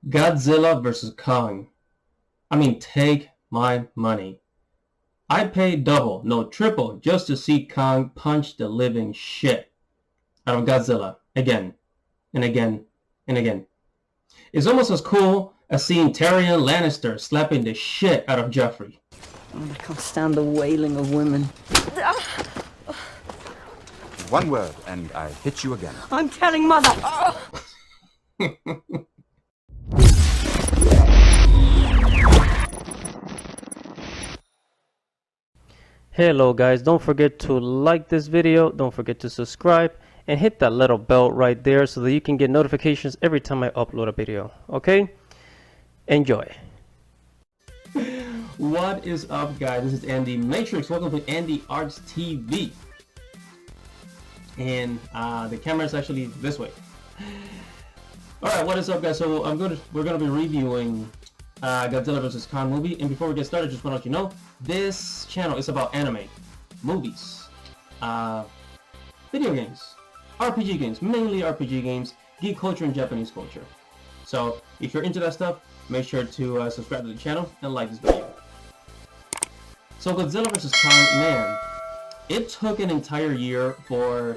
Godzilla versus Kong. I mean, take my money. I'd pay double, no triple, just to see Kong punch the living shit out of Godzilla again and again and again. It's almost as cool as seeing Tyrion Lannister slapping the shit out of Joffrey. I can't stand the wailing of women. One word, and I hit you again. I'm telling Mother. Hello guys, don't forget to like this video, don't forget to subscribe, and hit that little bell right there so that you can get notifications every time I upload a video. Okay? Enjoy. What is up, guys? This is Andy Matrix. Welcome to Andy Arts TV. And the camera is actually this way. Alright, what is up, guys? So we're gonna be reviewing Godzilla vs. Kong movie. And before we get started, just want to let you know, this channel is about anime, movies, video games, RPG games, mainly RPG games, geek culture, and Japanese culture. So if you're into that stuff, make sure to subscribe to the channel and like this video. So Godzilla vs. Kong, man, it took an entire year for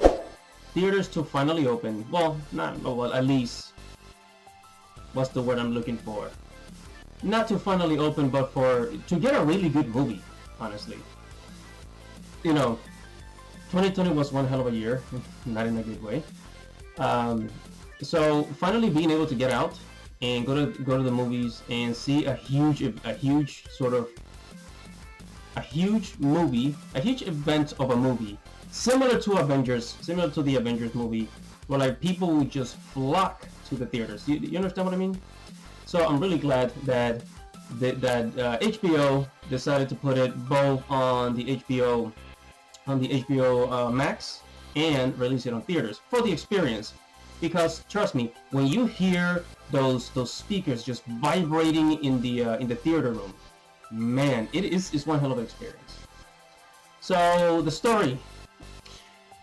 theaters to finally open. Well, at least, what's the word I'm looking for? Not to finally open, but to get a really good movie, honestly. You know, 2020 was one hell of a year, not in a good way. So finally being able to get out and go to the movies and see a huge event of a movie, similar to the Avengers movie, where like people would just flock to the theaters. You understand what I mean? So I'm really glad that HBO decided to put it both on the HBO Max and release it on theaters for the experience. Because trust me, when you hear those speakers just vibrating in the theater room, man, it's one hell of an experience. So the story.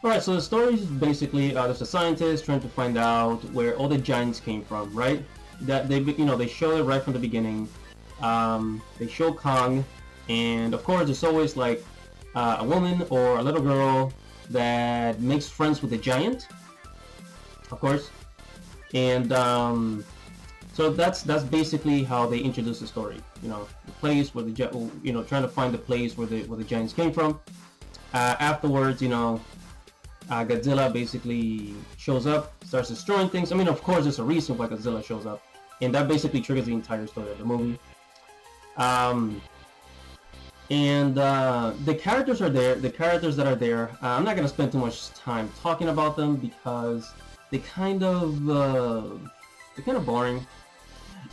Alright, so the story is basically there's a scientist trying to find out where all the giants came from, right? That they show it right from the beginning. They show Kong, and of course there's always like a woman or a little girl that makes friends with the giant, of course. And so that's basically how they introduce the story. You know, the place where trying to find the place where the giants came from. Afterwards, Godzilla basically shows up, starts destroying things. I mean, of course, there's a reason why Godzilla shows up, and that basically triggers the entire story of the movie. The characters are there. The characters that are there, I'm not gonna spend too much time talking about them because they're kind of boring.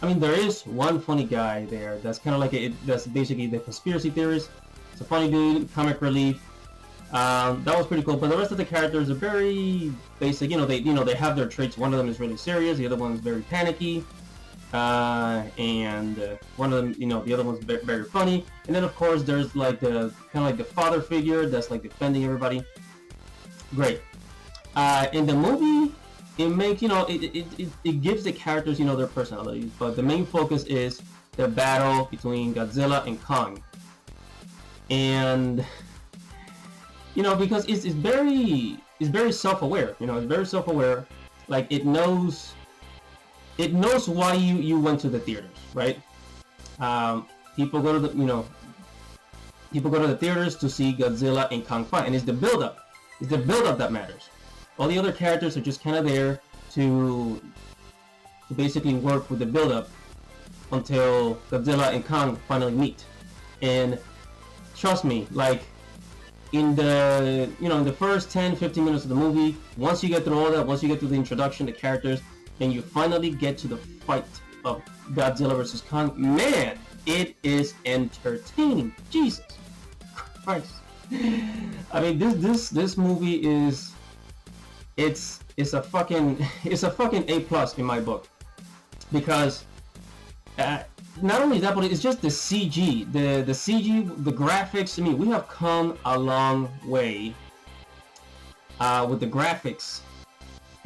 I mean, there is one funny guy there that's kind of like that's basically the conspiracy theorist. It's a funny dude, comic relief. That was pretty cool, but the rest of the characters are very basic. They have their traits. One of them is really serious, the other one is very panicky, and one of them, the other one's very funny. And then of course there's like the father figure that's like defending everybody. Great. In the movie, it makes it gives the characters their personalities, but the main focus is the battle between Godzilla and Kong, and because it's very self-aware. It's very self-aware. Like it knows why you went to the theaters, right? People go to the theaters to see Godzilla and Kong fight, and it's the build-up. It's the build-up that matters. All the other characters are just kind of there to basically work with the build-up until Godzilla and Kong finally meet. And trust me, like, in the first 10-15 minutes of the movie, once you get through all that, once you get through the introduction, the characters, and you finally get to the fight of Godzilla vs. Kong, man, it is entertaining. Jesus Christ. I mean, this movie is it's a fucking A+ in my book, because not only that, but it's just the CG, the CG, the graphics. I mean, we have come a long way with the graphics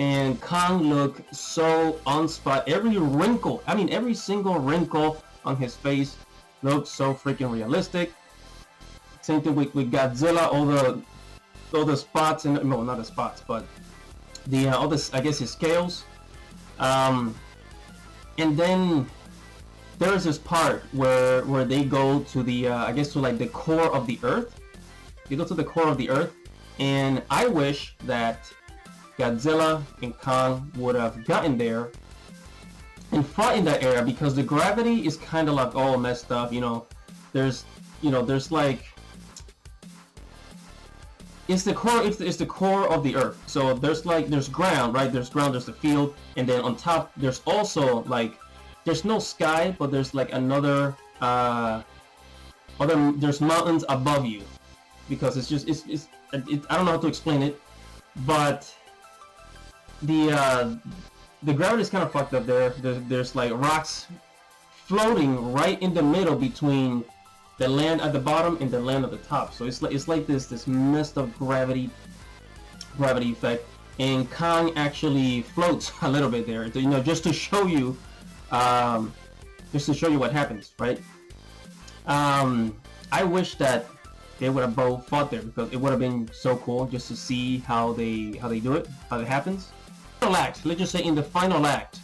and Kong looked so on spot. Every wrinkle, I mean every single wrinkle on his face looked so freaking realistic. Same thing with Godzilla, all the spots, and no, not the spots, but the all this, I guess, his scales. And then there is this part where they go to the I guess to like the core of the earth. They go to the core of the earth, and I wish that Godzilla and Kong would have gotten there and fought in that area, because the gravity is kind of like all messed up. You know, there's like, it's the core. It's the core of the earth. So there's ground, right? There's ground. There's the field, and then on top there's also like, there's no sky, but there's like another there's mountains above you, because it's just I don't know how to explain it, but the gravity is kind of fucked up there. There's like rocks floating right in the middle between the land at the bottom and the land at the top. So it's like this messed up gravity effect. And Kong actually floats a little bit there, you know, just to show you what happens, right? I wish that they would have both fought there, because it would have been so cool just to see how they do it, how it happens. Final act, let's just say in the final act,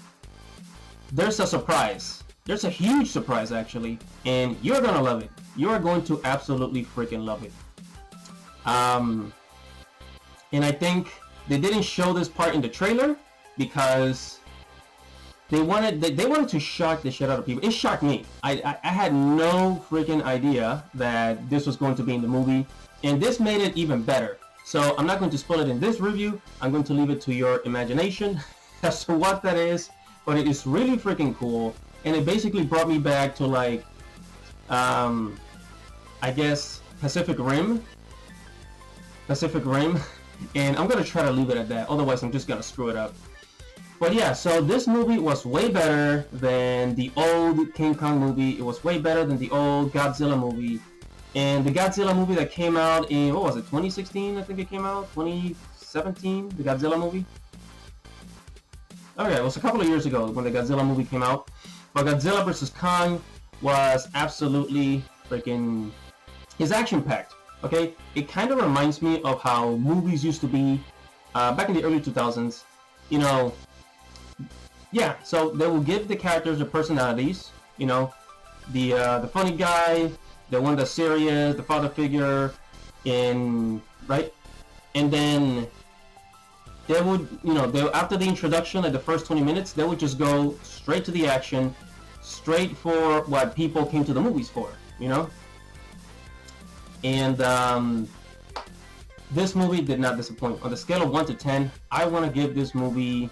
there's a surprise. There's a huge surprise actually, and you're gonna love it. You are going to absolutely freaking love it. And I think they didn't show this part in the trailer because they wanted to shock the shit out of people. It shocked me. I had no freaking idea that this was going to be in the movie, and this made it even better. So I'm not going to spoil it in this review. I'm going to leave it to your imagination as to what that is, but it is really freaking cool, and it basically brought me back to like, I guess Pacific Rim, and I'm gonna try to leave it at that. Otherwise, I'm just gonna screw it up. But yeah, so this movie was way better than the old King Kong movie. It was way better than the old Godzilla movie. And the Godzilla movie that came out in, what was it, 2016? I think it came out, 2017, the Godzilla movie. Okay, it was a couple of years ago when the Godzilla movie came out. But Godzilla vs. Kong was absolutely freaking, it's action-packed, okay? It kind of reminds me of how movies used to be back in the early 2000s. You know, yeah, so they will give the characters their personalities, you know, the funny guy, the one that's serious, the father figure, right? And then they would, you know, after the introduction, like the first 20 minutes, they would just go straight to the action, straight for what people came to the movies for, you know? And this movie did not disappoint. On the scale of 1 to 10, I want to give this movie,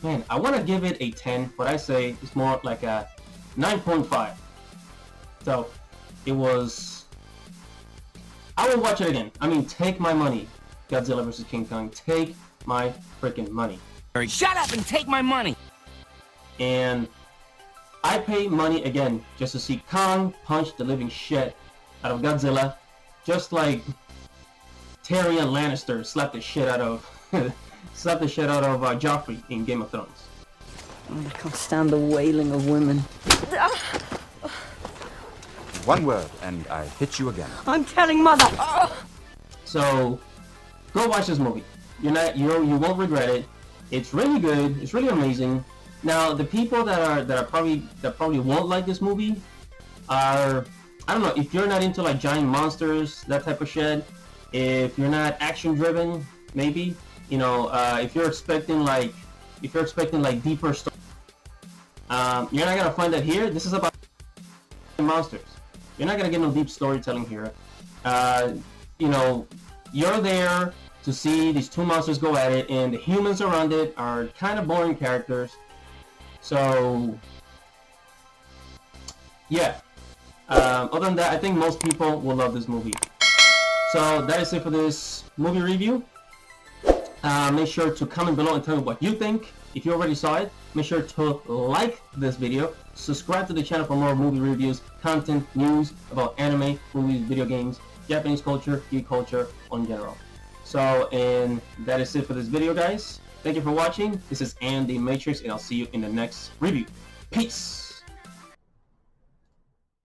man, I want to give it a 10, but I say it's more like a 9.5. So it was, I will watch it again. I mean, take my money, Godzilla vs. King Kong. Take my freaking money. Shut up and take my money! And I pay money again just to see Kong punch the living shit out of Godzilla, just like Tyrion Lannister slapped the shit out of Joffrey in Game of Thrones. I can't stand the wailing of women. One word, and I hit you again. I'm telling Mother. So, go watch this movie. You won't regret it. It's really good. It's really amazing. Now, the people that probably won't like this movie are, I don't know, if you're not into like giant monsters, that type of shit. If you're not action driven, maybe, you know, if you're expecting like deeper story, you're not gonna find that here. This is about monsters. You're not gonna get no deep storytelling here. You know, you're there to see these two monsters go at it, and the humans around it are kind of boring characters. So, yeah. Other than that, I think most people will love this movie. So that is it for this movie review. Make sure to comment below and tell me what you think. If you already saw it, make sure to like this video, subscribe to the channel for more movie reviews, content, news about anime, movies, video games, Japanese culture, geek culture in general. So, and that is it for this video, guys. Thank you for watching. This is Andy Matrix, and I'll see you in the next review. Peace!